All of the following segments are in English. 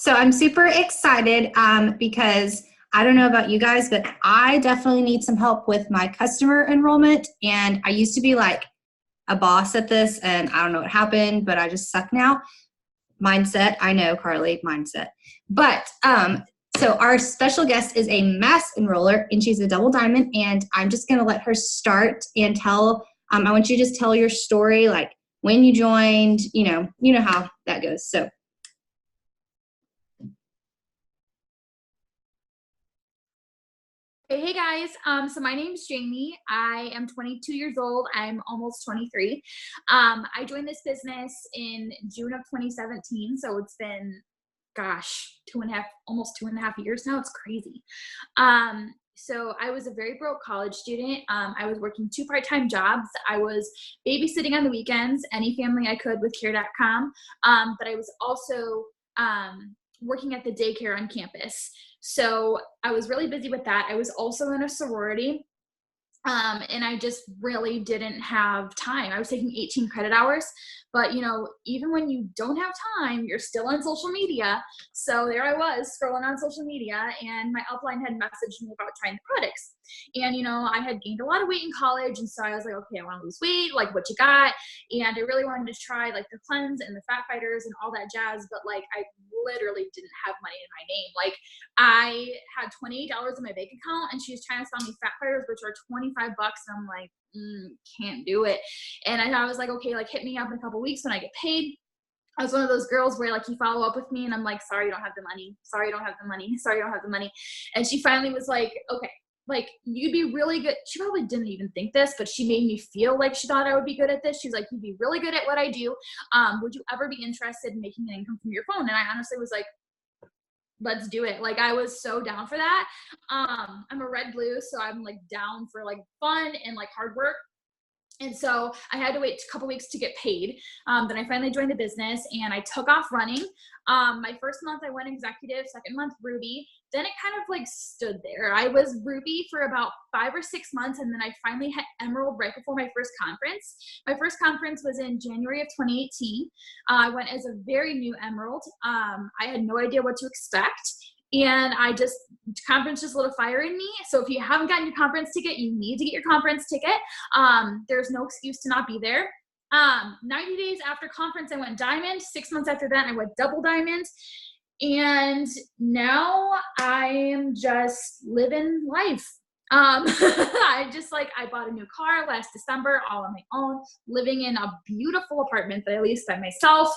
So I'm super excited because I don't know about you guys, but I definitely need some help with my customer enrollment. And I used to be like a boss at this, and I don't know what happened, but I just suck now. Mindset, I know, Carly, mindset. But so our special guest is a mass enroller, and she's a double diamond. And I'm just going to let her start and tell. I want you to just tell your story, like when you joined. You know how that goes. So. Hey guys, so my name's Jamie. I am 22 years old. I'm almost 23. I joined this business in June of 2017, so it's been, gosh, almost 2.5 years now. It's crazy. So I was a very broke college student. I was working 2 part-time jobs. I was babysitting on the weekends, any family I could with Care.com, but I was also working at the daycare on campus. So I was really busy with that. I was also in a sorority. And I just really didn't have time. I was taking 18 credit hours, but even when you don't have time, you're still on social media. So there I was scrolling on social media, and my upline had messaged me about trying the products. And, I had gained a lot of weight in college. And so I was like, okay, I want to lose weight. Like, what you got? And I really wanted to try like the cleanse and the fat fighters and all that jazz. But like, I literally didn't have money in my name. Like, I had $28 in my bank account, and she was trying to sell me fat fighters, which are $25. And I'm like, can't do it. And I was like, okay, like hit me up in a couple weeks when I get paid. I was one of those girls where like you follow up with me and I'm like, sorry, you don't have the money. Sorry, you don't have the money. Sorry, you don't have the money. And she finally was like, okay, like you'd be really good. She probably didn't even think this, but she made me feel like she thought I would be good at this. She was like, you'd be really good at what I do. Would you ever be interested in making an income from your phone? And I honestly was like, let's do it. Like, I was so down for that. I'm a red blue, so I'm like down for like fun and like hard work. And so I had to wait a couple weeks to get paid. Then I finally joined the business and I took off running. My first month I went executive, second month Ruby. Then it kind of like stood there. I was Ruby for about 5 or 6 months, and then I finally hit Emerald right before my first conference. My first conference was in January of 2018. I went as a very new Emerald. I had no idea what to expect. And conference just lit a fire in me. So if you haven't gotten your conference ticket, you need to get your conference ticket. There's no excuse to not be there. 90 days after conference, I went diamond. 6 months after that, I went double diamond. And now I am just living life. I bought a new car last December, all on my own, living in a beautiful apartment that I leased by myself.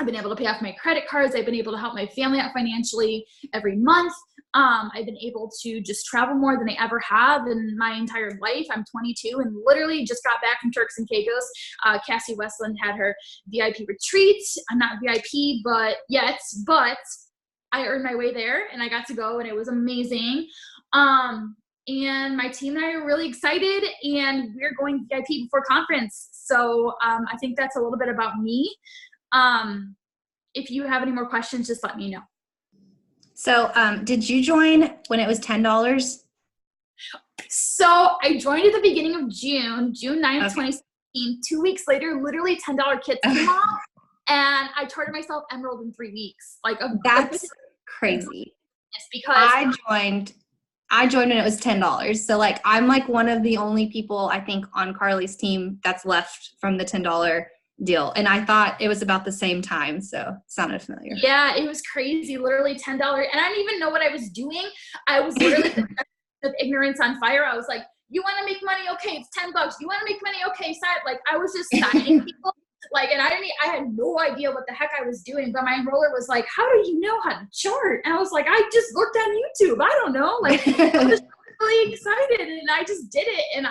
I've been able to pay off my credit cards. I've been able to help my family out financially every month. I've been able to just travel more than I ever have in my entire life. I'm 22 and literally just got back from Turks and Caicos. Cassie Westland had her VIP retreat. I'm not VIP, but I earned my way there and I got to go and it was amazing. And my team and I are really excited, and we're going VIP before conference. So I think that's a little bit about me. If you have any more questions, just let me know. So, did you join when it was $10? So I joined at the beginning of June 9th, okay. 2017. 2 weeks later, literally $10 kits came off, and I charted myself Emerald in 3 weeks. That's crazy. Because I joined when it was $10. So like, I'm like one of the only people I think on Carly's team that's left from the $10 deal. And I thought it was about the same time. So it sounded familiar. Yeah, it was crazy. Literally $10. And I didn't even know what I was doing. I was literally of ignorance on fire. I was like, you want to make money? Okay, it's $10. You want to make money? Okay, sign. Like, I was just signing people. Like, and I had no idea what the heck I was doing. But my enroller was like, how do you know how to chart? And I was like, I just looked on YouTube. I don't know. Like, I was really excited and I just did it. And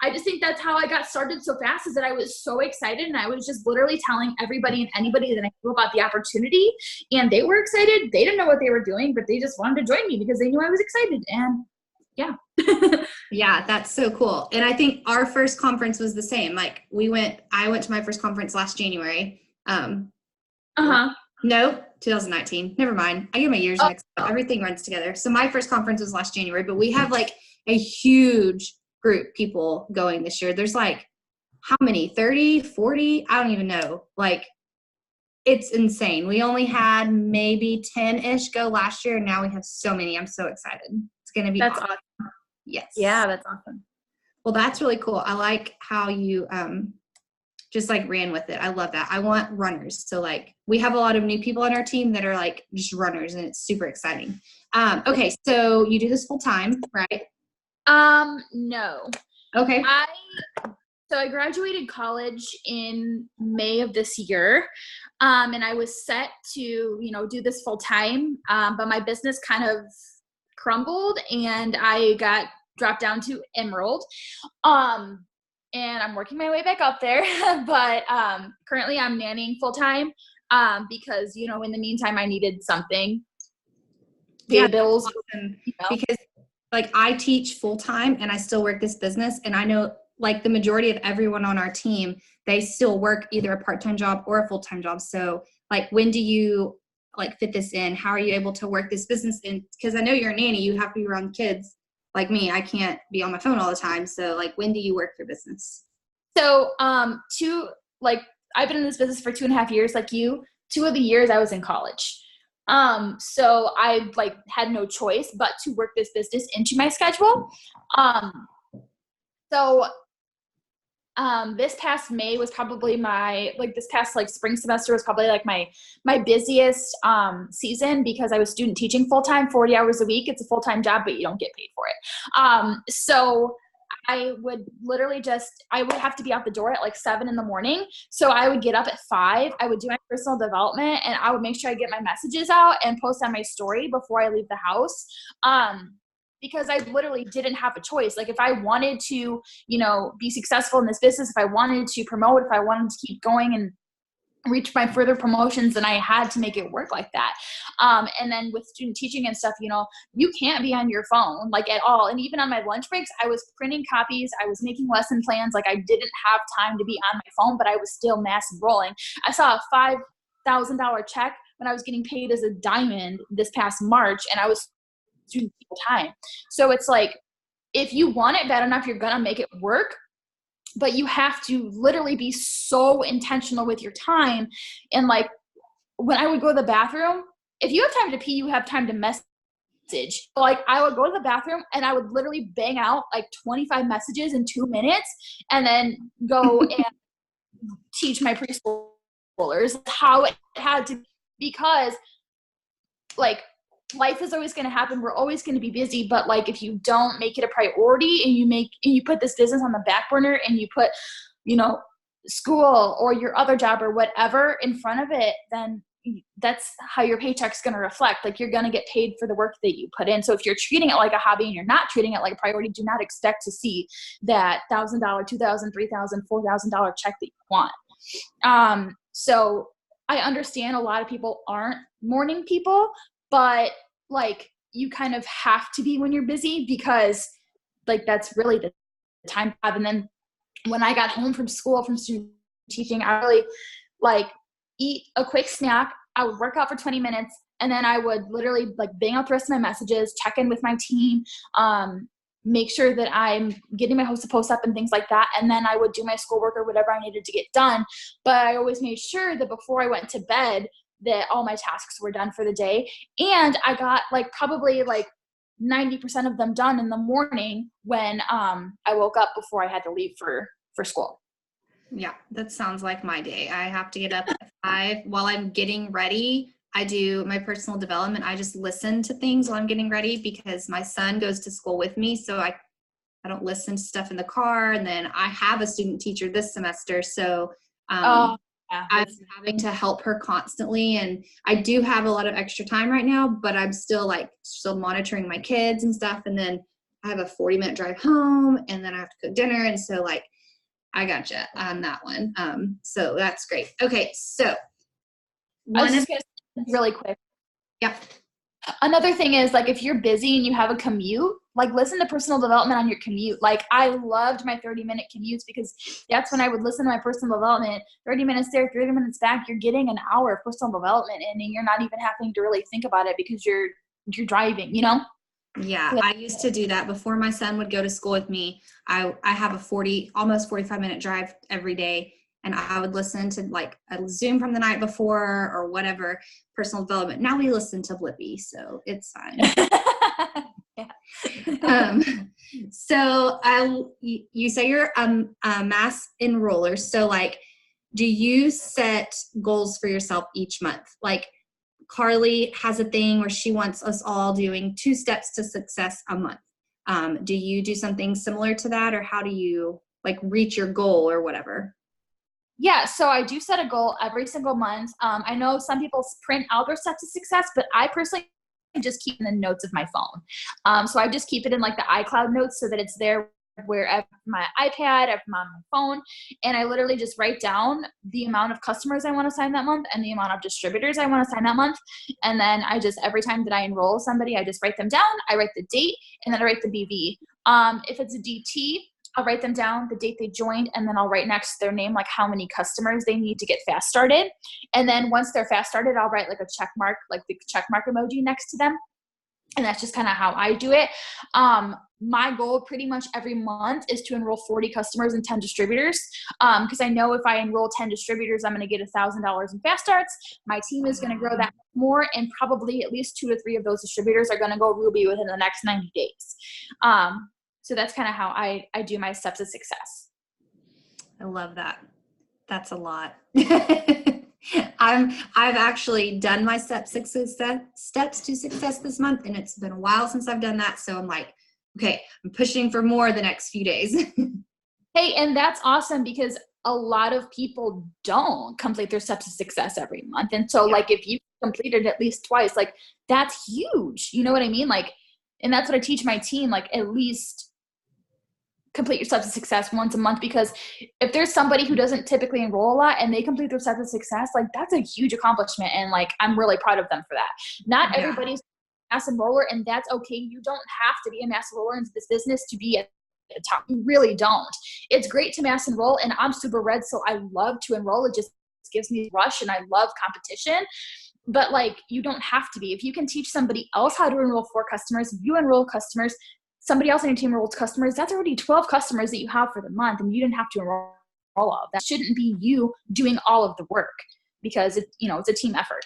I just think that's how I got started so fast, is that I was so excited and I was just literally telling everybody and anybody that I knew about the opportunity, and they were excited. They didn't know what they were doing, but they just wanted to join me because they knew I was excited. And yeah. Yeah, that's so cool. And I think our first conference was the same. Like I went to my first conference last January. No, 2019. Never mind. I get my years mixed up. Everything runs together. So my first conference was last January, but we have like a huge group people going this year. There's like, how many? 30, 40? I don't even know. Like, it's insane. We only had maybe 10-ish go last year, and now we have so many. I'm so excited. It's going to be That's awesome. awesome. Yes. Yeah, that's awesome. Well, that's really cool. I like how you just like ran with it. I love that. I want runners. So like we have a lot of new people on our team that are like just runners, and it's super exciting. Okay, so you do this full time, right? No. Okay. So I graduated college in May of this year, and I was set to, you know, do this full time, but my business kind of crumbled, and I got dropped down to Emerald, and I'm working my way back up there. But currently, I'm nannying full time because, you know, in the meantime, I needed something. Yeah, Bills, awesome. you know? Because like I teach full time and I still work this business, and I know like the majority of everyone on our team, they still work either a part-time job or a full-time job. So like when do you like fit this in? How are you able to work this business in? Because I know you're a nanny, you have to be around kids. Like me, I can't be on my phone all the time. So like when do you work your business? So I've been in this business for 2.5 years, like you. 2 of the years I was in college. So I like had no choice but to work this business into my schedule. So this past May was probably this past like spring semester was probably like my busiest season, because I was student teaching full time, 40 hours a week. It's a full time job, but you don't get paid for it. So I would literally I would have to be out the door at like 7 a.m. So I would get up at 5. I would do my personal development, and I would make sure I get my messages out and post on my story before I leave the house. Because I literally didn't have a choice. Like if I wanted to, you know, be successful in this business, if I wanted to promote, if I wanted to keep going and reach my further promotions, then I had to make it work like that. And then with student teaching and stuff, you know, you can't be on your phone like at all. And even on my lunch breaks, I was printing copies. I was making lesson plans. Like I didn't have time to be on my phone, but I was still mass enrolling. I saw a $5,000 check when I was getting paid as a diamond this past March, and I was student full time. So it's like, if you want it bad enough, you're gonna make it work, but you have to literally be so intentional with your time. And like when I would go to the bathroom, if you have time to pee, you have time to message. Like I would go to the bathroom and I would literally bang out like 25 messages in 2 minutes, and then go and teach my preschoolers how it had to, because like life is always going to happen. We're always going to be busy, but like if you don't make it a priority, and you put this business on the back burner, and you put, you know, school or your other job or whatever in front of it, then that's how your paycheck's going to reflect. Like you're going to get paid for the work that you put in. So if you're treating it like a hobby and you're not treating it like a priority, do not expect to see that $1,000, $2,000, $3,000, $4,000 check that you want. So I understand a lot of people aren't morning people, but like you kind of have to be when you're busy, because like that's really the time to have. And then when I got home from school, from student teaching, I really like eat a quick snack. I would work out for 20 minutes, and then I would literally like bang out the rest of my messages, check in with my team, make sure that I'm getting my host post up and things like that. And then I would do my schoolwork or whatever I needed to get done. But I always made sure that before I went to bed, that all my tasks were done for the day. And I got like probably like 90% of them done in the morning when I woke up before I had to leave for school. Yeah, that sounds like my day. I have to get up at 5. While I'm getting ready, I do my personal development. I just listen to things while I'm getting ready, because my son goes to school with me. So I don't listen to stuff in the car. And then I have a student teacher this semester. So Yeah. I'm having to help her constantly. And I do have a lot of extra time right now, but I'm still monitoring my kids and stuff. And then I have a 40-minute drive home, and then I have to cook dinner. And so like, I gotcha on that one. So that's great. Okay. So really quick. Yeah. Another thing is like, if you're busy and you have a commute, like listen to personal development on your commute. Like I loved my 30-minute commutes, because that's when I would listen to my personal development. 30 minutes there, 30 minutes back, you're getting an hour of personal development in, and you're not even having to really think about it because you're driving, you know? Yeah, I used to do that before my son would go to school with me. I have a almost 45-minute drive every day. and I would listen to like a Zoom from the night before or whatever, personal development. Now we listen to Blippi, so it's fine. So you say you're a mass enroller. So like, do you set goals for yourself each month? Like Carly has a thing where she wants us all doing 2 steps to success a month. Do you do something similar to that, or how do you like reach your goal or whatever? Yeah, so I do set a goal every single month. I know some people print out their steps to success, but I personally just keep in the notes of my phone. So I just keep it in like the iCloud notes so that it's there wherever my iPad, if I'm on my phone, and I literally just write down the amount of customers I want to sign that month and the amount of distributors I want to sign that month. And then I just, every time that I enroll somebody, I just write them down, I write the date, and then I write the BV. If it's a DT, I'll write them down, the date they joined, and then I'll write next to their name, like how many customers they need to get fast started. And then once they're fast started, I'll write like a check mark, like the check mark emoji next to them. And that's just kind of how I do it. My goal pretty much every month is to enroll 40 customers and 10 distributors. Because I know if I enroll 10 distributors, I'm going to get $1,000 in fast starts. My team is going to grow that more, and probably at least 2 to 3 of those distributors are going to go Ruby within the next 90 days. So that's kind of how I do my steps of success. I love that. That's a lot. I've actually done my steps to success this month, and it's been a while since I've done that. So I'm like, okay, I'm pushing for more the next few days. Hey, and that's awesome because a lot of people don't complete their steps of success every month. And so like if you completed at least twice, like that's huge. You know what I mean? Like, and that's what I teach my team, like at least complete your steps of success once a month, because if there's somebody who doesn't typically enroll a lot and they complete their steps of success, like that's a huge accomplishment. And like, I'm really proud of them for that. Not everybody's a mass enroller, and that's okay. You don't have to be a mass enroller into this business to be at the top. You really don't. It's great to mass enroll, and I'm super red, so I love to enroll. It just gives me a rush, and I love competition. But like, you don't have to be. If you can teach somebody else how to enroll 4 customers, you enroll customers, somebody else on your team enrolls customers, that's already 12 customers that you have for the month, and you didn't have to enroll all of that. Shouldn't be you doing all of the work, because it's a team effort.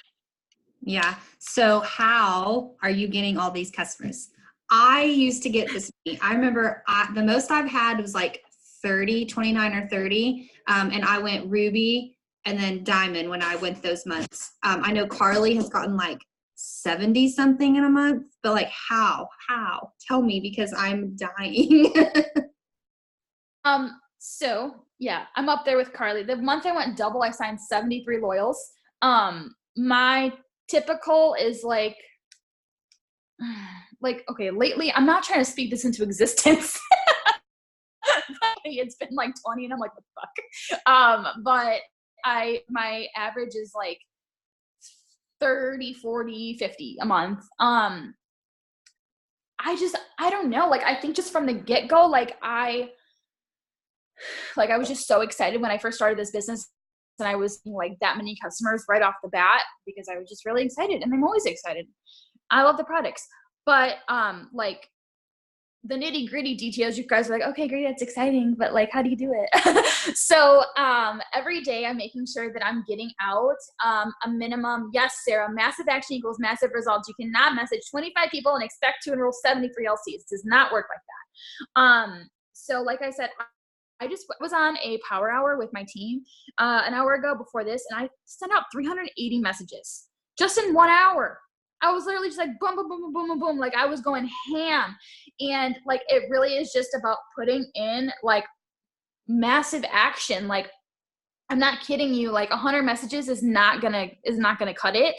Yeah. So how are you getting all these customers? I used to get this. I remember the most I've had was like 30, 29 or 30. And I went Ruby and then Diamond when I went those months. I know Carly has gotten like 70 something in a month, but like how tell me, because I'm dying. So yeah, I'm up there with Carly. The month I went double, I signed 73 loyals. My typical is like, okay, lately, I'm not trying to speak this into existence. It's been like 20 and I'm like, what the fuck? But my average is like 30, 40, 50 a month. I don't know. Like, I think just from the get-go, like I was just so excited when I first started this business, and I was like that many customers right off the bat, because I was just really excited, and I'm always excited. I love the products, but like the nitty gritty details, you guys are like, okay, great, that's exciting, but like, how do you do it? So every day I'm making sure that I'm getting out a minimum. Yes, Sarah, massive action equals massive results. You cannot message 25 people and expect to enroll 73 LCs. It does not work like that. So like I said, I just was on a power hour with my team an hour ago before this, and I sent out 380 messages just in 1 hour. I was literally just like boom, boom, boom, boom, boom, boom, boom. Like I was going ham. And like, it really is just about putting in like massive action. Like, I'm not kidding you. Like 100 messages is not gonna cut it.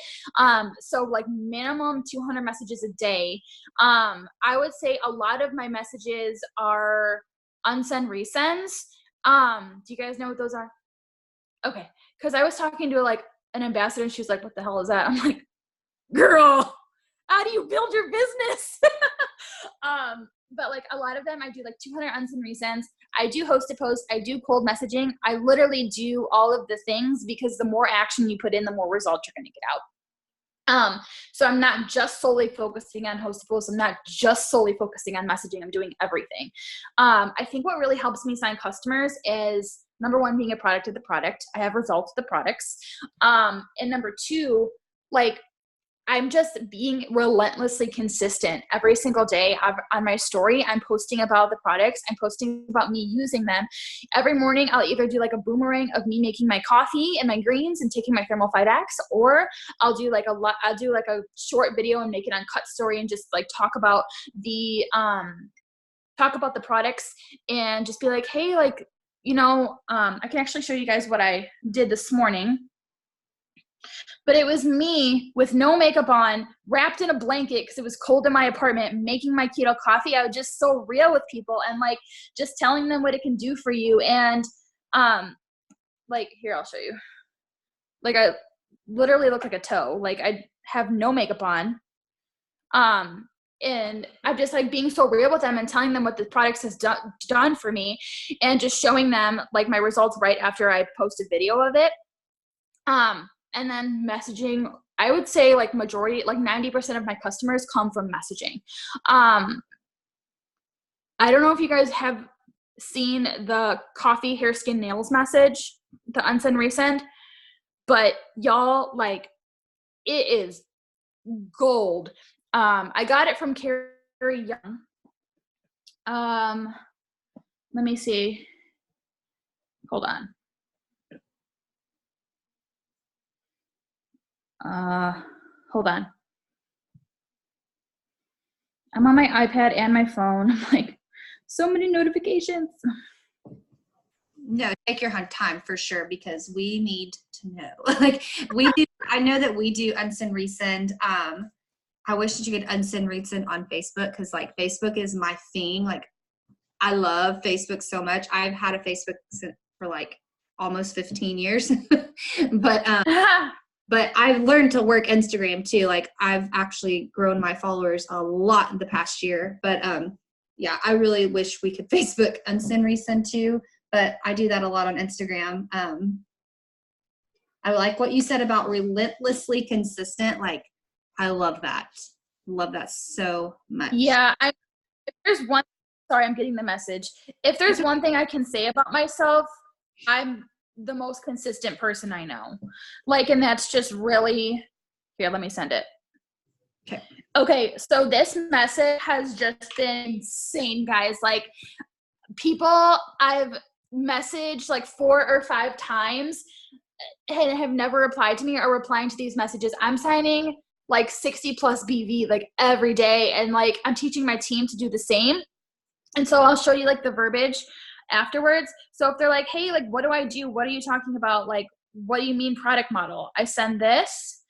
So like minimum 200 messages a day. I would say a lot of my messages are unsend resends. Do you guys know what those are? Okay. Cause I was talking to like an ambassador, and she was like, what the hell is that? I'm like, girl, how do you build your business? But like a lot of them, I do like 200 unsend resends. I do host a post. I do cold messaging. I literally do all of the things, because the more action you put in, the more results you're going to get out. So I'm not just solely focusing on host posts. I'm not just solely focusing on messaging. I'm doing everything. I think what really helps me sign customers is number one, being a product of the product. I have results of the products. And number two, like, I'm just being relentlessly consistent every single day on my story. I'm posting about the products. I'm posting about me using them. Every morning, I'll either do like a boomerang of me making my coffee and my greens and taking my Thermal 5X, or I'll do like a short video and make it on Cut Story and just like talk about the products and just be like, hey, like, I can actually show you guys what I did this morning. But it was me with no makeup on, wrapped in a blanket because it was cold in my apartment, making my keto coffee. I was just so real with people and like just telling them what it can do for you. And like, here, I'll show you. Like, I literally look like a toe. Like, I have no makeup on. And I'm just like being so real with them and telling them what the products has done for me and just showing them like my results right after I post a video of it. And then messaging, I would say like majority, like 90% of my customers come from messaging. I don't know if you guys have seen the coffee, hair, skin, nails message, the unsend resend, but y'all, like, it is gold. I got it from Carrie Young. Let me see. Hold on. Hold on. I'm on my iPad and my phone. I'm like, so many notifications. No, take your time for sure, because we need to know. Like, we do. I know that we do unsend resend. I wish that you could unsend resend on Facebook, because like Facebook is my thing. Like, I love Facebook so much. I've had a Facebook for like almost 15 years, but I've learned to work Instagram too. Like, I've actually grown my followers a lot in the past year. But yeah, I really wish we could Facebook unsend resend too. But I do that a lot on Instagram. I like what you said about relentlessly consistent. Like, I love that. Love that so much. Yeah. If there's one, sorry, I'm getting the message. If there's one thing I can say about myself, I'm the most consistent person I know. Like, and that's just really, here, let me send it. Okay. So this message has just been insane, guys. Like, people I've messaged like 4 or 5 times and have never replied to me or replying to these messages. I'm signing like 60 plus BV like every day. And like, I'm teaching my team to do the same. And so I'll show you like the verbiage afterwards. So if they're like, hey, like, what do I do? What are you talking about? Like, what do you mean product model? I send this.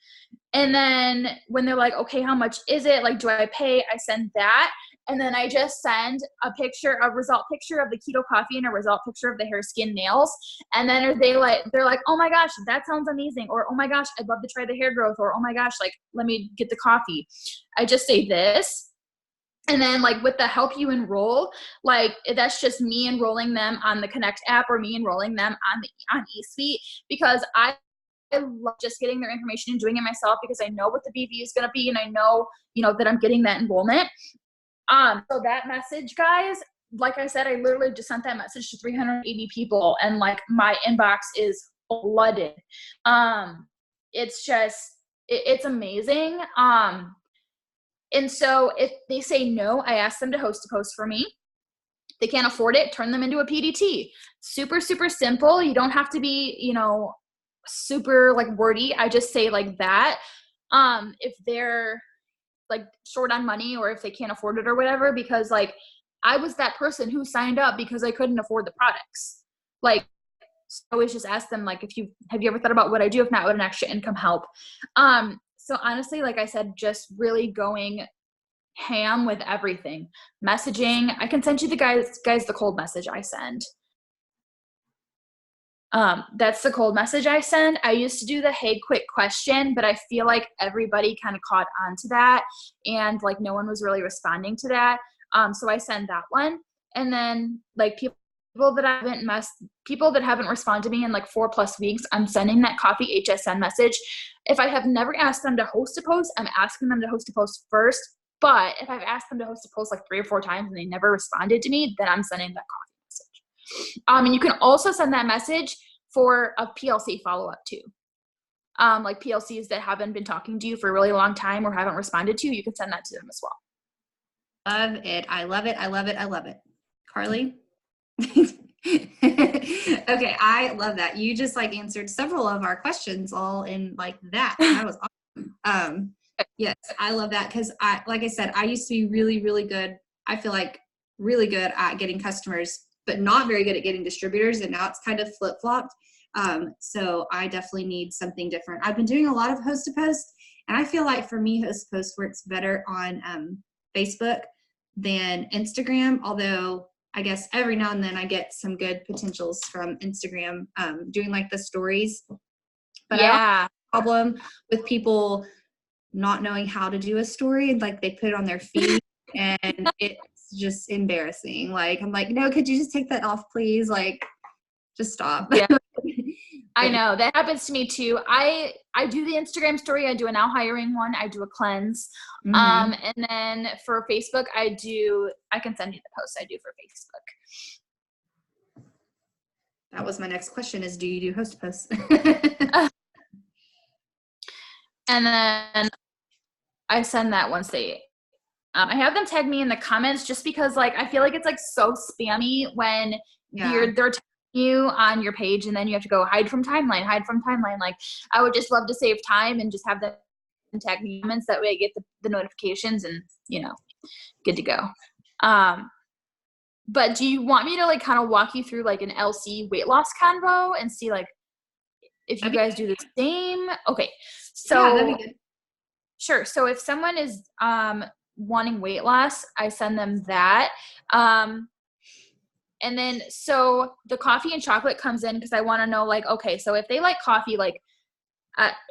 And then when they're like, okay, how much is it? Like, do I pay? I send that. And then I just send a result picture of the keto coffee and a result picture of the hair, skin, nails. And then they're like, oh my gosh, that sounds amazing. Or, oh my gosh, I'd love to try the hair growth. Or, oh my gosh, like, let me get the coffee. I just say this. And then like with the help you enroll, like that's just me enrolling them on the Connect app or me enrolling them on eSuite, because I love just getting their information and doing it myself, because I know what the BV is going to be. And I know, that I'm getting that enrollment. So that message, guys, like I said, I literally just sent that message to 380 people and like my inbox is flooded. It's just, it's amazing. And so if they say no, I ask them to host a post for me. They can't afford it, turn them into a PDT. Super, super simple. You don't have to be, super like wordy. I just say like that. If they're like short on money or if they can't afford it or whatever, because like I was that person who signed up because I couldn't afford the products. Like, so I always just ask them, like, have you ever thought about what I do? If not, would an extra income help? So honestly, like I said, just really going ham with everything. Messaging. I can send you the cold message I send. That's the cold message I send. I used to do the hey, quick question, but I feel like everybody kind of caught on to that and like no one was really responding to that. So I send that one. And then like people that haven't responded to me in like 4+ weeks, I'm sending that coffee HSN message. If I have never asked them to host a post, I'm asking them to host a post first. But if I've asked them to host a post like 3 or 4 times and they never responded to me, then I'm sending that coffee message. And you can also send that message for a PLC follow-up too. Like PLCs that haven't been talking to you for a really long time or haven't responded to you, you can send that to them as well. Love it. I love it. I love it. I love it. Carly? Okay, I love that. You just like answered several of our questions all in like that. That was awesome. Yes, I love that because like I said, I used to be really, really good. I feel like really good at getting customers, but not very good at getting distributors. And now it's kind of flip-flopped. So I definitely need something different. I've been doing a lot of host to post, and I feel like for me, host to post works better on Facebook than Instagram, although I guess every now and then I get some good potentials from Instagram doing like the stories. But I don't have a problem with people not knowing how to do a story, and like they put it on their feed and it's just embarrassing. Like I'm like, no, could you just take that off, please? Like, just stop. Yeah. I know that happens to me too. I do the Instagram story. I do a now hiring one. I do a cleanse. And then for Facebook, I can send you the posts I do for Facebook. That was my next question is, do you do host posts? And then I send that once they, I have them tag me in the comments just because like, I feel like it's like so spammy when they're tagging you on your page and then you have to go hide from timeline. Like I would just love to save time and just have them tag me in comments. That way I get the notifications and, good to go. But do you want me to like kind of walk you through like an LC weight loss convo and see like if you guys do the same? Okay. So that'd be good. Sure. So if someone is wanting weight loss, I send them that. And then so the coffee and chocolate comes in because I want to know like, okay, so if they like coffee, like,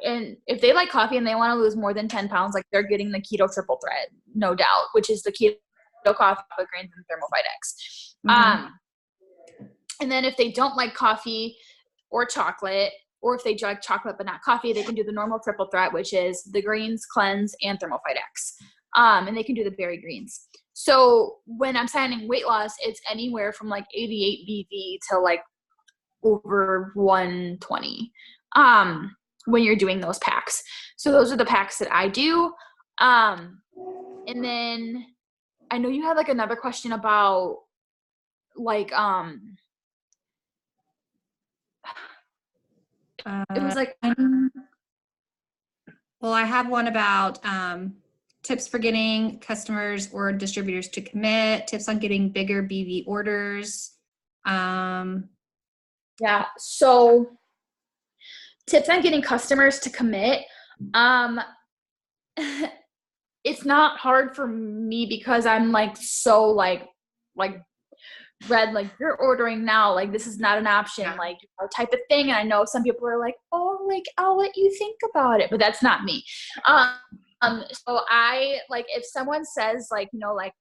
and if they like coffee and they want to lose more than 10 pounds, like they're getting the keto triple threat, no doubt, which is the keto coffee, grains, and Thermophyte X. And then if they don't like coffee or chocolate, or if they like chocolate but not coffee, they can do the normal triple threat, which is the greens, cleanse, and Thermophyte X. And they can do the berry greens. So when I'm signing weight loss, it's anywhere from like 88 BV to like over 120 when you're doing those packs. So those are the packs that I do. And then I know you had like another question about like it was like well, I have one about tips for getting customers or distributors to commit, tips on getting bigger BV orders. Yeah, so tips on getting customers to commit. It's not hard for me because I'm like so like Red, like you're ordering now, like this is not an option, like type of thing. And I know some people are like, oh, like I'll let you think about it, but that's not me. So I like if someone says like, like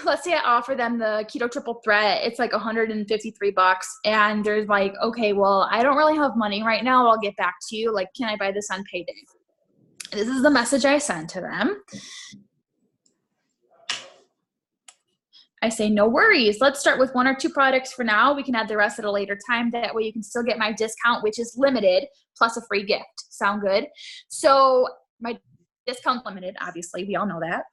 let's say I offer them the keto triple threat, it's like $153 and there's like, okay, well, I don't really have money right now. I'll get back to you. Like, can I buy this on payday? This is the message I send to them. I say, no worries. Let's start with 1 or 2 products for now. We can add the rest at a later time. That way you can still get my discount, which is limited, plus a free gift. Sound good? So my discount's limited, obviously. We all know that.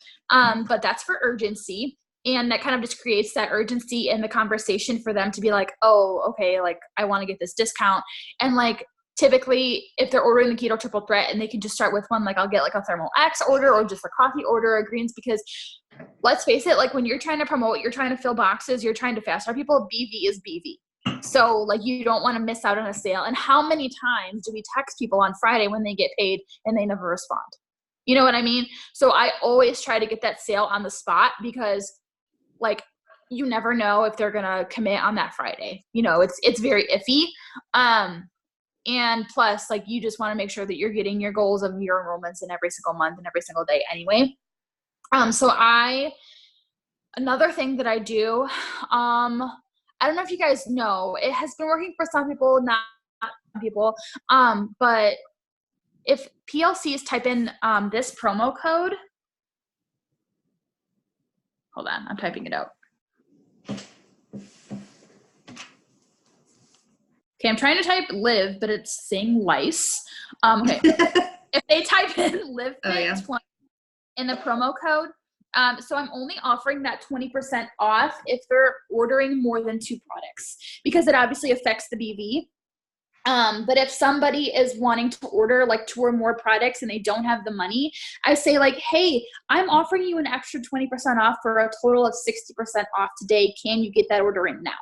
But that's for urgency. And that kind of just creates that urgency in the conversation for them to be like, oh, okay, like I want to get this discount. And like typically if they're ordering the keto triple threat and they can just start with one, like I'll get like a Thermal X order or just a coffee order or greens, because let's face it, like when you're trying to promote, you're trying to fill boxes, you're trying to fast our people, BV is BV. So like you don't want to miss out on a sale. And how many times do we text people on Friday when they get paid and they never respond? You know what I mean? So I always try to get that sale on the spot because like you never know if they're going to commit on that Friday. It's very iffy. And plus like you just want to make sure that you're getting your goals of your enrollments in every single month and every single day anyway. So another thing that I do, I don't know if you guys know, it has been working for some people, not some people, but if PLCs type in this promo code, hold on, I'm typing it out. Okay, I'm trying to type live, but it's saying lice. Okay. If they type in LiveFit20 in the promo code, so I'm only offering that 20% off if they're ordering more than 2 products, because it obviously affects the BV. But if somebody is wanting to order like 2 or more products and they don't have the money, I say like, hey, I'm offering you an extra 20% off for a total of 60% off today. Can you get that order in now?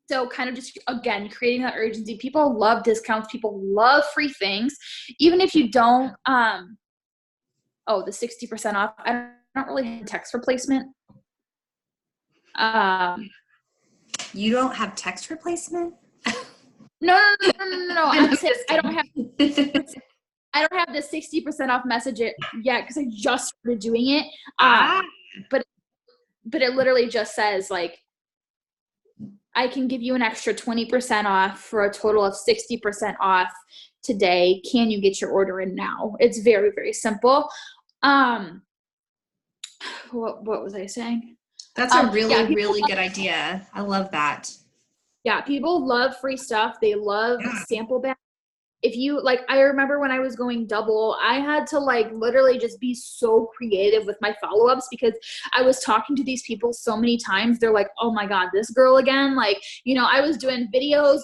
So kind of just, again, creating that urgency. People love discounts. People love free things. Even if you don't, the 60% off. I don't really have text replacement. You don't have text replacement? No. I'm saying I don't have the 60% off message yet because I just started doing it. But it literally just says like, I can give you an extra 20% off for a total of 60% off today. Can you get your order in now? It's very, very simple. What was I saying? That's a really good idea. I love that. Yeah, people love free stuff. They love sample bags. If you like, I remember when I was going double, I had to like literally just be so creative with my follow-ups because I was talking to these people so many times. They're like, oh my God, this girl again. Like, I was doing videos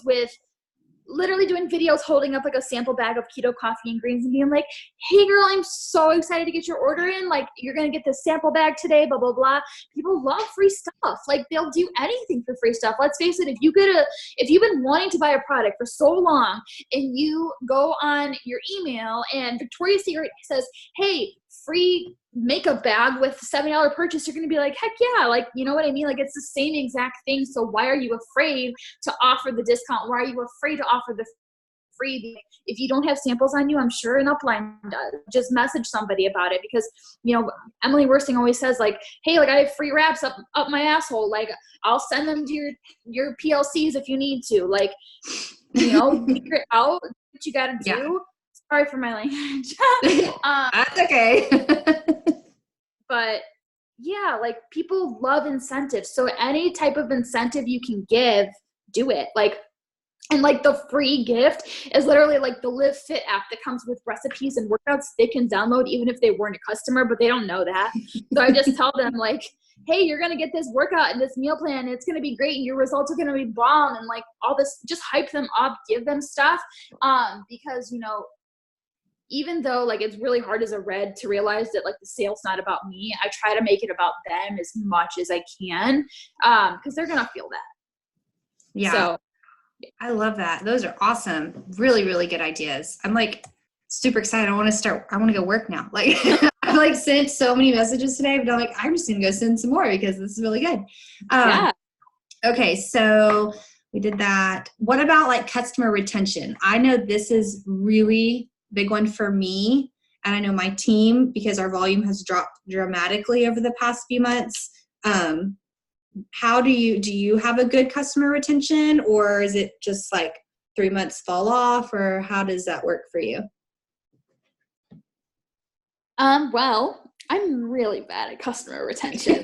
holding up like a sample bag of keto coffee and greens and being like, hey girl, I'm so excited to get your order in. Like, you're going to get this sample bag today, blah, blah, blah. People love free stuff. Like, they'll do anything for free stuff. Let's face it. If you've been wanting to buy a product for so long and you go on your email and Victoria's Secret says, hey, free makeup bag with $70 purchase, you're going to be like, heck yeah. Like, you know what I mean? Like, it's the same exact thing. So why are you afraid to offer the discount? Why are you afraid to offer the free? If you don't have samples on you, I'm sure an upline does. Just message somebody about it because, Emily Worsing always says like, hey, like I have free wraps up my asshole. Like, I'll send them to your PLCs if you need to. Like, figure it out what you got to do. Yeah. Sorry for my language. That's okay. But yeah, like people love incentives. So any type of incentive you can give, do it. Like, and like the free gift is literally like the Live Fit app that comes with recipes and workouts they can download even if they weren't a customer, but they don't know that. So I just tell them like, hey, you're going to get this workout and this meal plan. And it's going to be great. And your results are going to be bomb. And like all this, just hype them up, give them stuff. Because, even though like it's really hard as a red to realize that like the sale's not about me, I try to make it about them as much as I can because they're going to feel that. Yeah. So I love that. Those are awesome. Really, really good ideas. I'm like super excited. I want to go work now. Like I've like sent so many messages today, but I'm like, I'm just going to go send some more because this is really good. Yeah. Okay. So we did that. What about like customer retention? I know this is really big one for me. And I know my team, because our volume has dropped dramatically over the past few months. How do you have a good customer retention, or is it just like 3 months fall off, or how does that work for you? Well, I'm really bad at customer retention.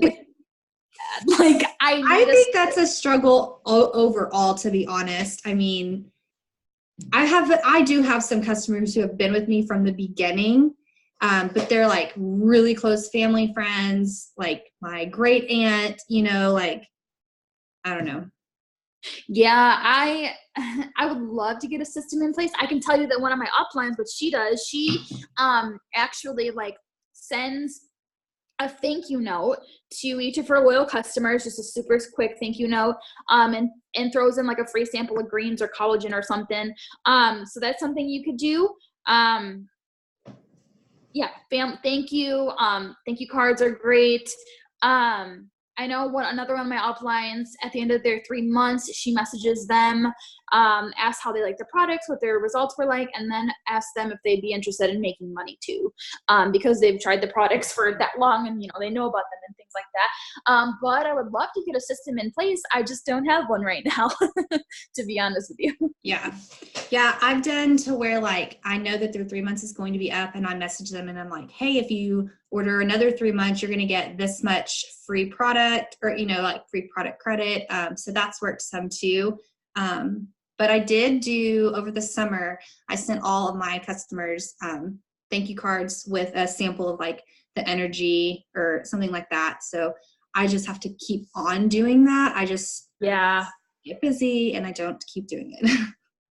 Like I think that's a struggle overall, to be honest. I mean, I do have some customers who have been with me from the beginning, but they're like really close family friends, like my great aunt, like, I don't know. Yeah, I would love to get a system in place. I can tell you that one of my uplines, what she does, she actually like sends a thank you note to each of her loyal customers, just a super quick thank you note, and throws in like a free sample of greens or collagen or something. So that's something you could do. Yeah, thank you. Thank you cards are great. I know another one of my uplines, at the end of their 3 months, she messages them, asks how they like the products, what their results were like, and then asks them if they'd be interested in making money too, because they've tried the products for that long and, they know about them and things like that. But I would love to get a system in place. I just don't have one right now, to be honest with you. Yeah. Yeah, I've done to where like I know that their 3 months is going to be up, and I message them and I'm like, hey, if you order another 3 months, you're going to get this much free product, or like free product credit. So that's worked some too. But I did do over the summer, I sent all of my customers thank you cards with a sample of like the energy or something like that. So I just have to keep on doing that. I just get busy and I don't keep doing it.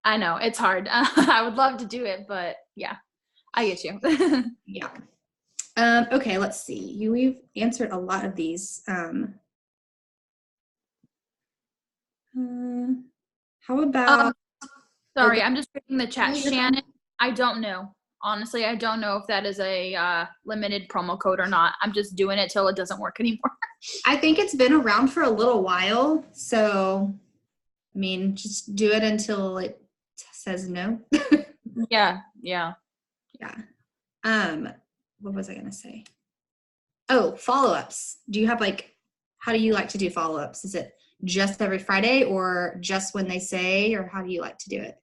I know it's hard. I would love to do it, but yeah, I get you. Yeah. Okay, let's see. We've answered a lot of these. How about? Sorry, I'm just reading the chat. No, you're Shannon, fine. I don't know. Honestly, I don't know if that is a limited promo code or not. I'm just doing it till it doesn't work anymore. I think it's been around for a little while, so I mean, just do it until it says no. Yeah. Yeah. What was I gonna say? Oh, follow-ups. Do you have like, how do you like to do follow-ups? Is it just every Friday or just when they say, or how do you like to do it?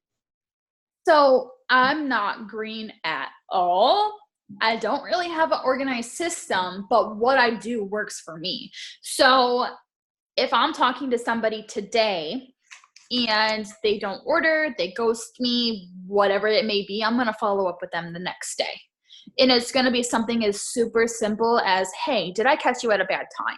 So I'm not green at all. I don't really have an organized system, but what I do works for me. So if I'm talking to somebody today and they don't order, they ghost me, whatever it may be, I'm going to follow up with them the next day. And it's going to be something as super simple as, hey, did I catch you at a bad time?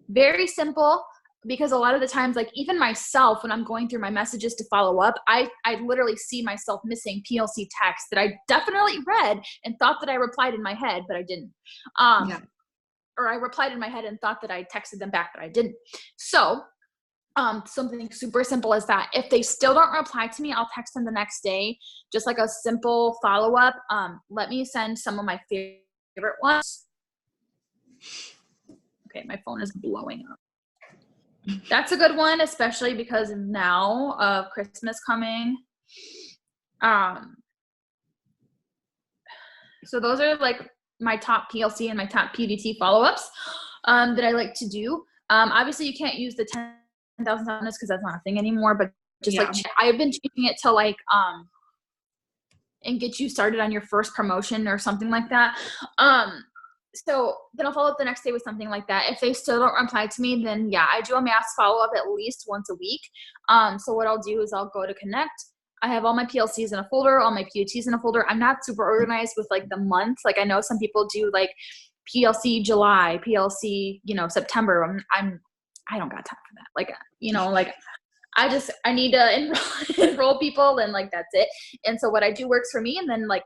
Very simple, because a lot of the times, like even myself, when I'm going through my messages to follow up, I literally see myself missing PLC text that I definitely read and thought that I replied in my head, but I didn't. Or I replied in my head and thought that I texted them back, but I didn't. So something super simple as that. If they still don't reply to me, I'll text them the next day, just like a simple follow-up. Let me send some of my favorite ones. Okay, my phone is blowing up. That's a good one, especially because now of Christmas coming. So those are like my top PLC and my top PDT follow-ups that I like to do. Obviously, you can't use the 10,000 because that's not a thing anymore, but just like I've been changing it to like and get you started on your first promotion or something like that. So then I'll follow up the next day with something like that. If they still don't reply to me, then yeah, I do a mass follow-up at least once a week. So what I'll do is I'll go to Connect. I have all my PLCs in a folder, all my PUTs in a folder. I'm not super organized with like the month. Like I know some people do like PLC July, PLC, September. I don't got time for that. Like, like I need to enroll people and like, that's it. And so what I do works for me. And then like,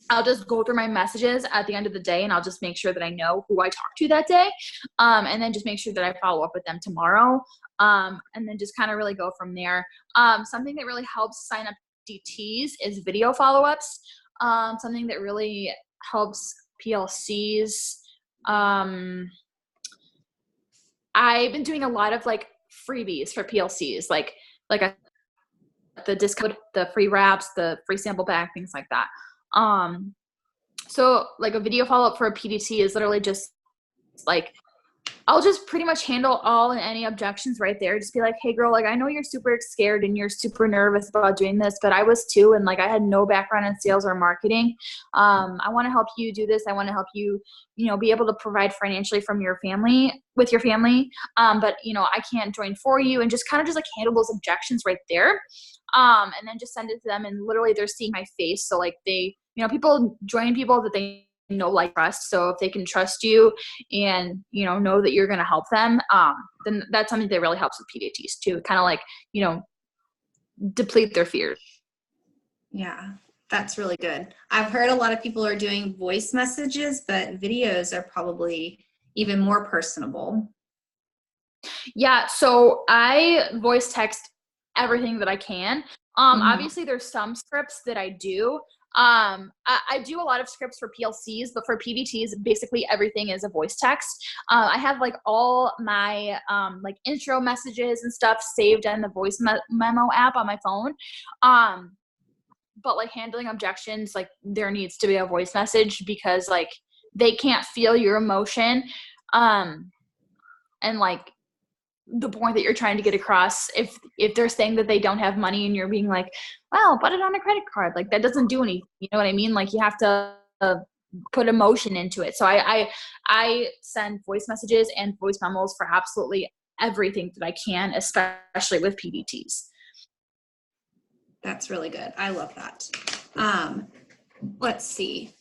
I'll just go through my messages at the end of the day and I'll just make sure that I know who I talked to that day. And then just make sure that I follow up with them tomorrow. And then just kind of really go from there. Something that really helps sign up DTs is video follow-ups. Something that really helps PLCs. I've been doing a lot of like freebies for PLCs, like the discount, the free wraps, the free sample pack, things like that. So like a video follow-up for a PDT is literally just like, I'll just pretty much handle all and any objections right there. Just be like, hey girl, like I know you're super scared and you're super nervous about doing this, but I was too. And like, I had no background in sales or marketing. I want to help you do this. I want to help you, be able to provide financially with your family. But I can't join for you, and just kind of just like handle those objections right there. And then just send it to them, and literally they're seeing my face. So like they, people join people that they know, like, trust. So if they can trust you and know that you're going to help them, then that's something that really helps with PDTs too, kind of like deplete their fears. Yeah, that's really good. I've heard a lot of people are doing voice messages, but videos are probably even more personable. Yeah, so I voice text everything that I can. Obviously there's some scripts that I do. I do a lot of scripts for PLCs, but for PDTs, basically everything is a voice text. I have like all my like intro messages and stuff saved in the voice memo app on my phone. But like handling objections, like there needs to be a voice message because like they can't feel your emotion. And like the point that you're trying to get across, if they're saying that they don't have money and you're being like, well, put it on a credit card, like that doesn't do anything, you know what I mean? Like you have to put emotion into it. So I send voice messages and voice memos for absolutely everything that I can, especially with PDTs. That's really good. I love that. Let's see.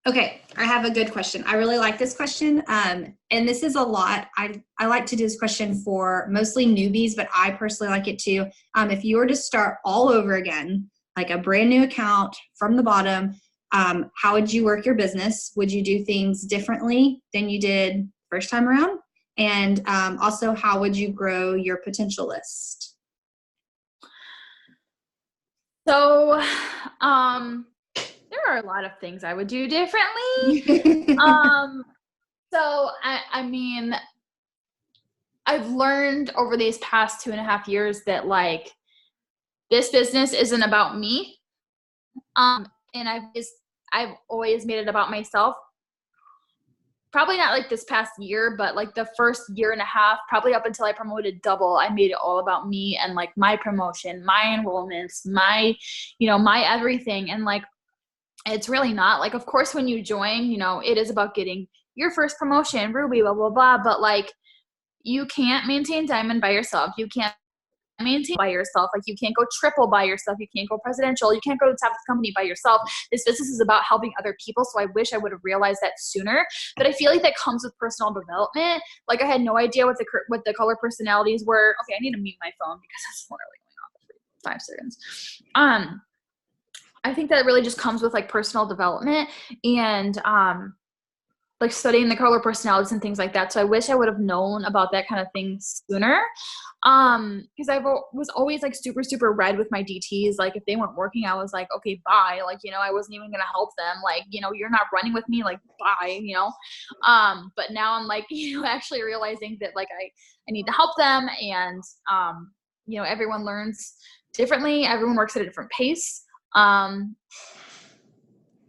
Okay, I have a good question. I really like this question. And this is a lot. I like to do this question for mostly newbies, but I personally like it too. If you were to start all over again, like a brand new account from the bottom, how would you work your business? Would you do things differently than you did first time around? And also, how would you grow your potential list? So, there are a lot of things I would do differently. So I mean, I've learned over these past 2.5 years that like this business isn't about me. And I've always made it about myself. Probably not like this past year, but like the first 1.5 years, probably up until I promoted double, I made it all about me and like my promotion, my enrollments, my, my everything. And like, it's really not. Like, of course, when you join, it is about getting your first promotion, Ruby, blah, blah, blah. But like, you can't maintain Diamond by yourself. You can't maintain by yourself. Like, you can't go triple by yourself. You can't go presidential. You can't go to the top of the company by yourself. This business is about helping other people. So I wish I would have realized that sooner. But I feel like that comes with personal development. Like, I had no idea what the color personalities were. Okay, I need to mute my phone because it's literally going off for 5 seconds. I think that really just comes with like personal development and like studying the color personalities and things like that. So I wish I would have known about that kind of thing sooner. Because I was always like super, super red with my DTs. Like if they weren't working, I was like, okay, bye. Like, I wasn't even going to help them. Like, you're not running with me, like, bye, but now I'm like, actually realizing that like I need to help them. And, everyone learns differently. Everyone works at a different pace. And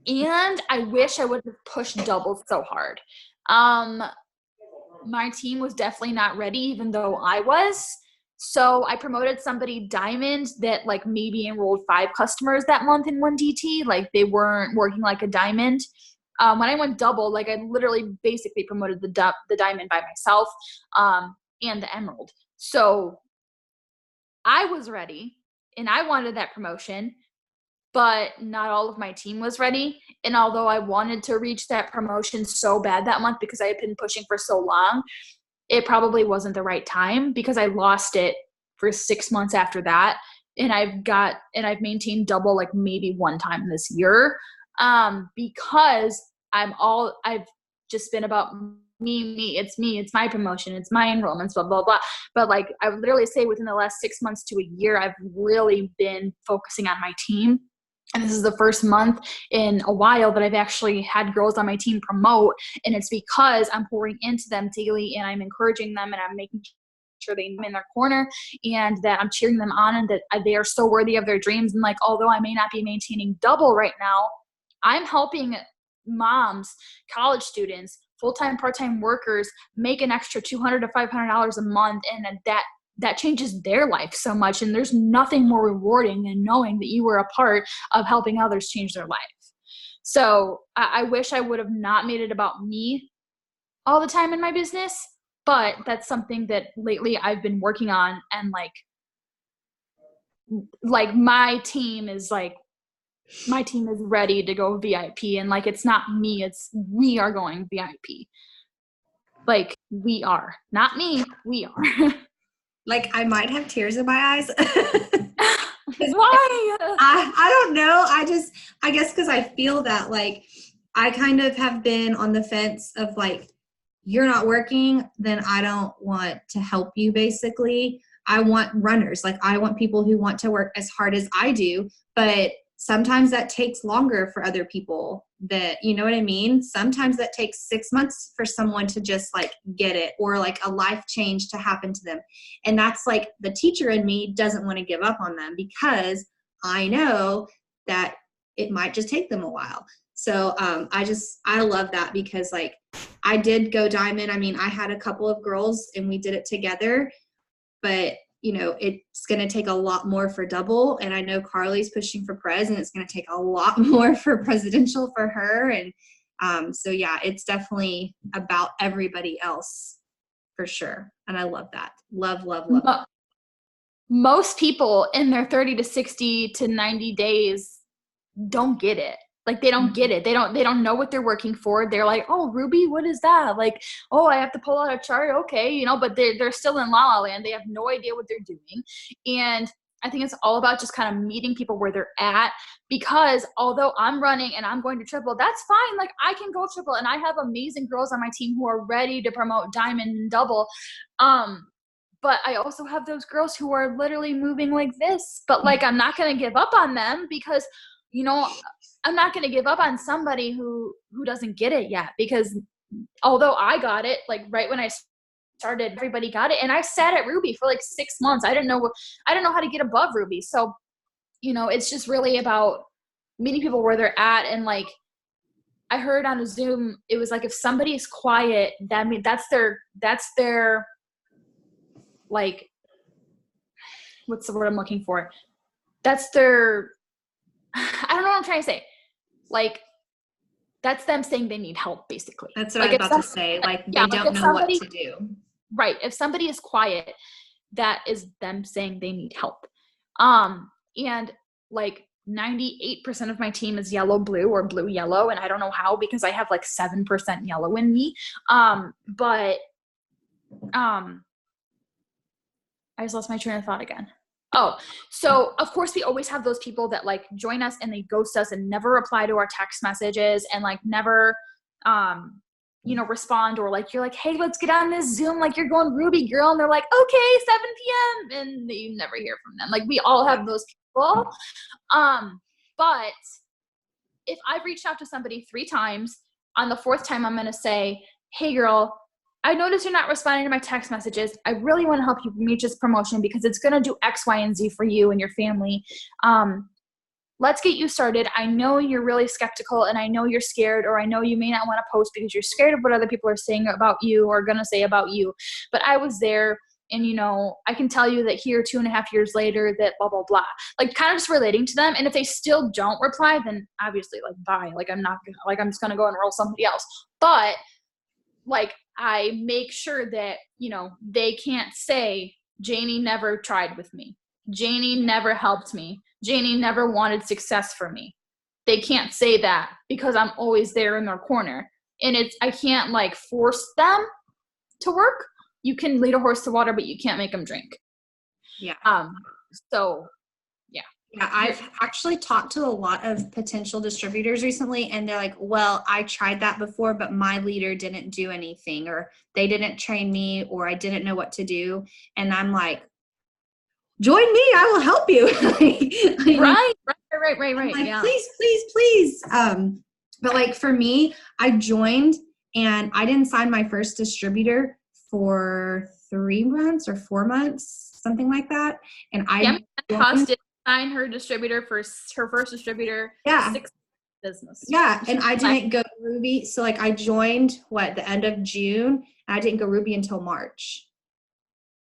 I wish I would have pushed double so hard. My team was definitely not ready, even though I was. So I promoted somebody Diamond that like maybe enrolled 5 customers that month in one DT. Like they weren't working like a Diamond. When I went double, like I literally basically promoted the Diamond by myself, and the Emerald. So I was ready and I wanted that promotion, but not all of my team was ready. And although I wanted to reach that promotion so bad that month because I had been pushing for so long, it probably wasn't the right time because I lost it for 6 months after that. And I've maintained double like maybe one time this year, because I've just been about me, it's my promotion, it's my enrollments, blah, blah, blah. But like I would literally say within the last 6 months to a year, I've really been focusing on my team. And this is the first month in a while that I've actually had girls on my team promote. And it's because I'm pouring into them daily and I'm encouraging them and I'm making sure they know in their corner and that I'm cheering them on and that they are so worthy of their dreams. And like, although I may not be maintaining double right now, I'm helping moms, college students, full-time, part-time workers make an extra $200 to $500 a month. And that changes their life so much. And there's nothing more rewarding than knowing that you were a part of helping others change their life. So I wish I would have not made it about me all the time in my business, but that's something that lately I've been working on. And like my team is ready to go VIP. And like, it's not me, we are going VIP. Like we are, not me, we are. Like I might have tears in my eyes. Why? I don't know. I guess because I feel that like I kind of have been on the fence of like, you're not working, then I don't want to help you basically. I want runners. Like I want people who want to work as hard as I do, but sometimes that takes longer for other people that, you know what I mean? Sometimes that takes 6 months for someone to just like get it or like a life change to happen to them. And that's like the teacher in me doesn't want to give up on them because I know that it might just take them a while. So I love that because like I did go Diamond. I mean, I had a couple of girls and we did it together, but it's going to take a lot more for double. And I know Carly's pushing for pres and it's going to take a lot more for presidential for her. And so, yeah, it's definitely about everybody else for sure. And I love that. Love. most people in their 30 to 60 to 90 days don't get it. Like they don't get it. They don't know what they're working for. They're like, oh, Ruby, what is that? Like, oh, I have to pull out a chart. Okay. You know, but they're still in la la land. They have no idea what they're doing. And I think it's all about just kind of meeting people where they're at, because although I'm running and I'm going to triple, that's fine. Like I can go triple, and I have amazing girls on my team who are ready to promote diamond and double. But I also have those girls who are literally moving like this, but like, I'm not going to give up on them, because, you know, I'm not going to give up on somebody who doesn't get it yet, because although I got it, like right when I started, everybody got it. And I sat at Ruby for like 6 months. I didn't know how to get above Ruby. So, you know, it's just really about meeting people where they're at. And like, I heard on a Zoom, it was like, if somebody is quiet, that means that's their, like, what's the word I'm looking for? That's their, I don't know what I'm trying to say. Like, that's them saying they need help, basically. That's what like I was about to say. Like, they don't know what to do. Right. If somebody is quiet, that is them saying they need help. And like 98% of my team is yellow, blue, or blue, yellow. And I don't know how, because I have like 7% yellow in me. But I just lost my train of thought again. Oh, so of course we always have those people that like join us and they ghost us and never reply to our text messages, and like never, you know, respond, or like, you're like, hey, let's get on this Zoom. Like, you're going Ruby, girl. And they're like, okay, 7 p.m. And you never hear from them. Like, we all have those people. But if I've reached out to somebody 3 times, on the 4th time, I'm going to say, hey girl, I noticed you're not responding to my text messages. I really want to help you reach this promotion because it's going to do X, Y, and Z for you and your family. Let's get you started. I know you're really skeptical, and I know you're scared, or I know you may not want to post because you're scared of what other people are saying about you or going to say about you. But I was there, and, you know, I can tell you that here 2.5 years later that blah, blah, blah. Like, kind of just relating to them. And if they still don't reply, then obviously, like, bye. Like, I'm just going to go and enroll somebody else. But like, I make sure that, you know, they can't say, Janie never tried with me. Janie never helped me. Janie never wanted success for me. They can't say that, because I'm always there in their corner. And I can't like force them to work. You can lead a horse to water, but you can't make them drink. Yeah. So yeah. Yeah, I've actually talked to a lot of potential distributors recently, and they're like, well, I tried that before, but my leader didn't do anything, or they didn't train me, or I didn't know what to do. And I'm like, join me, I will help you. Right. Like, yeah. Please. But like for me, I joined and I didn't sign my first distributor for 3 months or 4 months, something like that. And did sign her distributor for her first distributor. Yeah. 6 business. Yeah. And I didn't go Ruby. So like I joined the end of June, and I didn't go Ruby until March.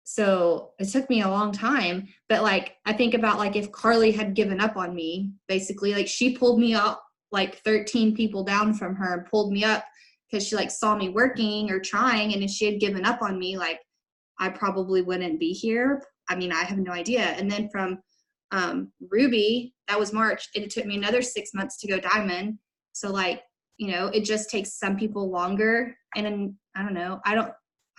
So it took me a long time, but like, I think about like, if Carly had given up on me, basically, like she pulled me up like 13 people down from her and pulled me up because she like saw me working or trying. And if she had given up on me, like I probably wouldn't be here. I mean, I have no idea. And then from Ruby, that was March, and it took me another 6 months to go diamond. So like, you know, it just takes some people longer. And then, I don't know,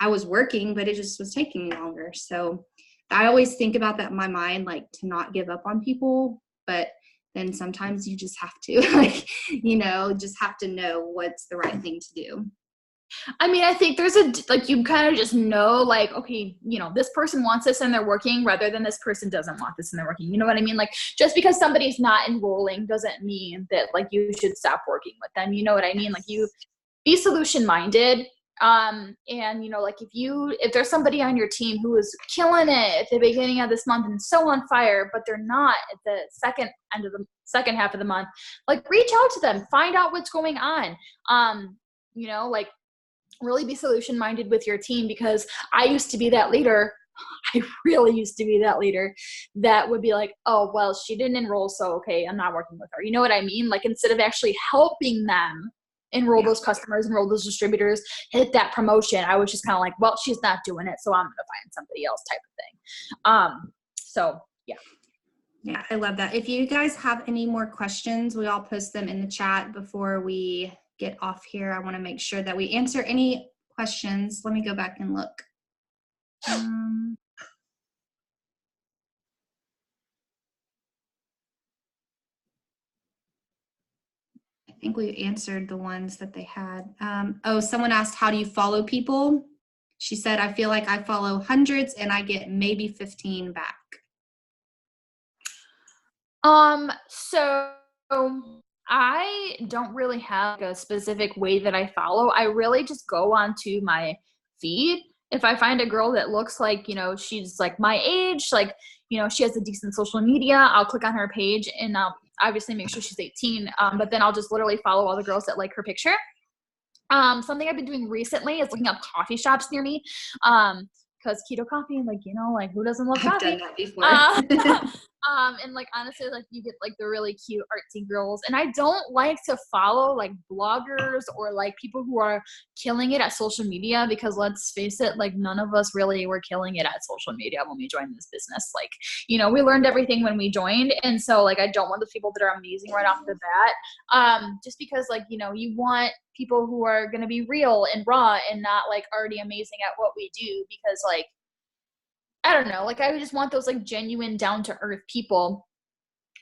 I was working, but it just was taking me longer. So I always think about that in my mind, like to not give up on people, but then sometimes you just have to, like, you know, just have to know what's the right thing to do. I mean, I think there's you kind of just know, like, okay, you know, this person wants this and they're working, rather than this person doesn't want this and they're working. You know what I mean? Like, just because somebody's not enrolling doesn't mean that like you should stop working with them. You know what I mean? Like, you be solution minded. And you know, like if there's somebody on your team who is killing it at the beginning of this month and so on fire, but they're not at the second half of the month, like reach out to them, find out what's going on. You know, like really be solution minded with your team, because I used to be that leader. I really used to be that leader that would be like, oh, well, she didn't enroll, so okay, I'm not working with her. You know what I mean? Like, instead of actually helping them enroll those customers, enroll those distributors, hit that promotion, I was just kind of like, well, she's not doing it, so I'm going to find somebody else type of thing. So yeah. Yeah, I love that. If you guys have any more questions, we all post them in the chat before we get off here. I want to make sure that we answer any questions. Let me go back and look. I think we answered the ones that they had. Oh, someone asked, how do you follow people? She said, I feel like I follow hundreds and I get maybe 15 back. So I don't really have a specific way that I follow. I really just go onto my feed. If I find a girl that looks like, you know, she's like my age, like, you know, she has a decent social media, I'll click on her page and I'll obviously make sure she's 18. But then I'll just literally follow all the girls that like her picture. Something I've been doing recently is looking up coffee shops near me. Because keto coffee, like, you know, like who doesn't love coffee? I've done that before. And like honestly, like you get like the really cute artsy girls, and I don't like to follow like bloggers or like people who are killing it at social media, because let's face it, like none of us really were killing it at social media when we joined this business. Like, you know, we learned everything when we joined, and so like I don't want the people that are amazing right off the bat, just because like, you know, you want people who are going to be real and raw and not like already amazing at what we do, because like I don't know, like I just want those like genuine down to earth people.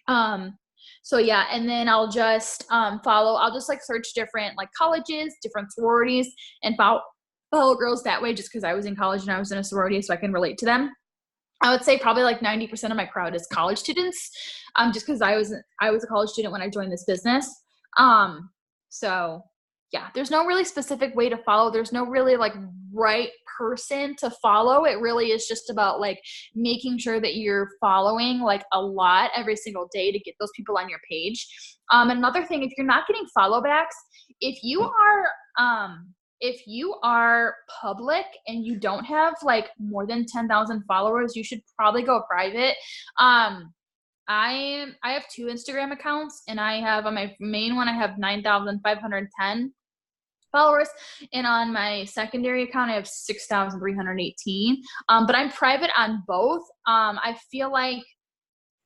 So yeah, and then I'll just I'll just like search different like colleges, different sororities, and follow girls that way, just because I was in college and I was in a sorority, so I can relate to them. I would say probably like 90% of my crowd is college students, just because I was a college student when I joined this business. So yeah, there's no really specific way to follow. There's no really like right person to follow. It really is just about like making sure that you're following like a lot every single day to get those people on your page. Another thing, if you're not getting follow backs, if you are public and you don't have like more than 10,000 followers, you should probably go private. I have 2 Instagram accounts, and I have on my main one, I have 9,510 followers, and on my secondary account I have 6,318. But I'm private on both. I feel like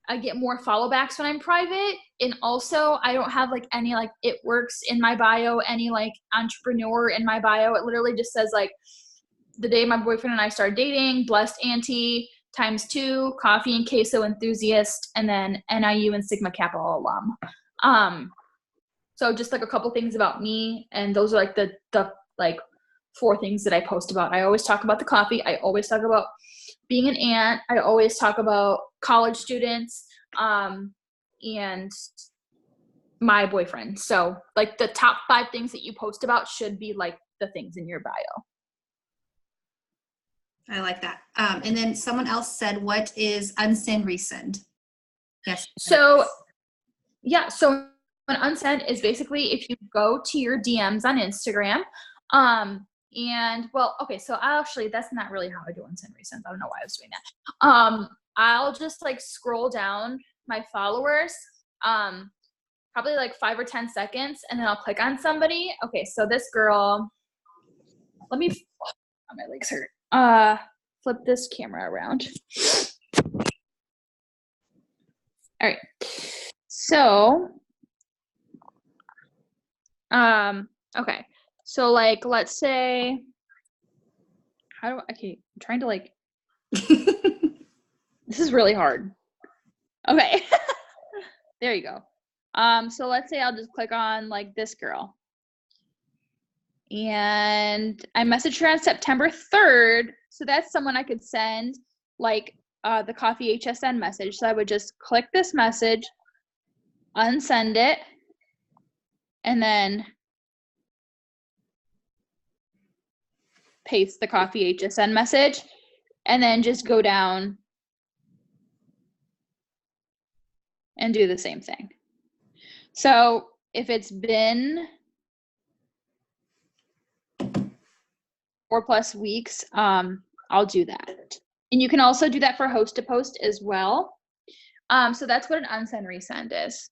I get more follow backs when I'm private, and also I don't have like any like it works in my bio, any like entrepreneur in my bio. It literally just says like the day my boyfriend and I started dating, blessed auntie ×2, coffee and queso enthusiast, and then NIU and Sigma Kappa alum. So just like a couple things about me, and those are like the like 4 things that I post about. I always talk about the coffee. I always talk about being an aunt. I always talk about college students, and my boyfriend. So like the top 5 things that you post about should be like the things in your bio. I like that. And then someone else said, what is unsend resend? Yes. So yeah, so an unsend is basically if you go to your DMs on Instagram, and well, okay, so actually that's not really how I do unsend resend. I don't know why I was doing that. I'll just like scroll down my followers, probably like 5 or 10 seconds, and then I'll click on somebody. Okay, so this girl, let me, my legs hurt. Flip this camera around. All right. So, okay. So like, let's say, I'm trying to like, this is really hard. Okay. There you go. So let's say I'll just click on like this girl. And I messaged her on September 3rd. So that's someone I could send like the coffee HSN message. So I would just click this message, unsend it, and then paste the coffee HSN message, and then just go down and do the same thing. So if it's been 4+ weeks, I'll do that. And you can also do that for host to post as well. So that's what an unsend resend is.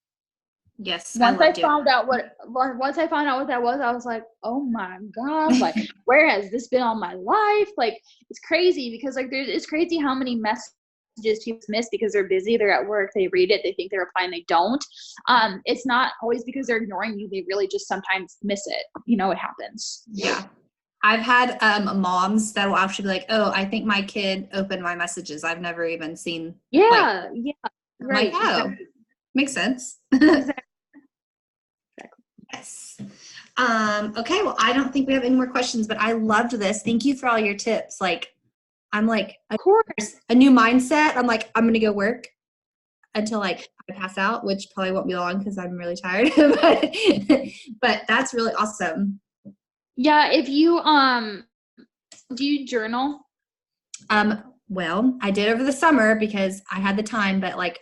Yes. Once I found out what that was, I was like, oh my God, like where has this been all my life? Like it's crazy because like it's crazy how many messages messages people miss because they're busy, they're at work, they read it, they think they reply and they don't. It's not always because they're ignoring you. They really just sometimes miss it. You know, it happens. Yeah. I've had moms that will actually be like, oh, I think my kid opened my messages. I've never even seen. Yeah. Like, yeah. I'm Right. like, oh, Exactly. makes sense. Exactly. Yes. Okay. Well, I don't think we have any more questions, but I loved this. Thank you for all your tips. Like, I'm like, Of course. a new mindset. I'm like, I'm going to go work until like I pass out, which probably won't be long because I'm really tired. but that's really awesome. Yeah. If you, do you journal? Well, I did over the summer because I had the time, but like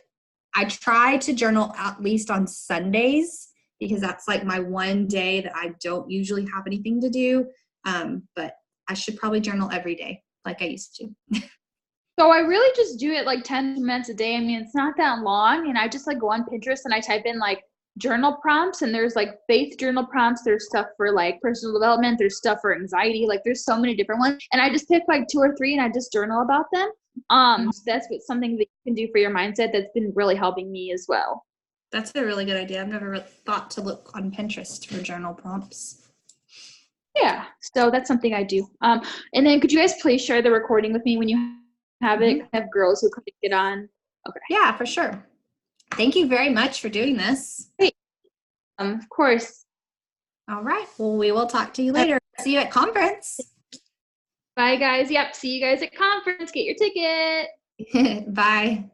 I try to journal at least on Sundays because that's like my one day that I don't usually have anything to do. But I should probably journal every day like I used to. So I really just do it like 10 minutes a day. I mean, it's not that long. And I just like go on Pinterest and I type in like journal prompts, and there's like faith journal prompts. There's stuff for like personal development. There's stuff for anxiety. Like there's so many different ones. And I just pick like 2 or 3 and I just journal about them. So that's something that you can do for your mindset that's been really helping me as well. That's a really good idea. I've never thought to look on Pinterest for journal prompts. Yeah. So that's something I do. And then could you guys please share the recording with me when you have it? I have girls who couldn't get on. Okay. Yeah, for sure. Thank you very much for doing this. Great. Of course. All right. Well, we will talk to you later. See you at conference. Bye, guys. Yep. See you guys at conference. Get your ticket. Bye.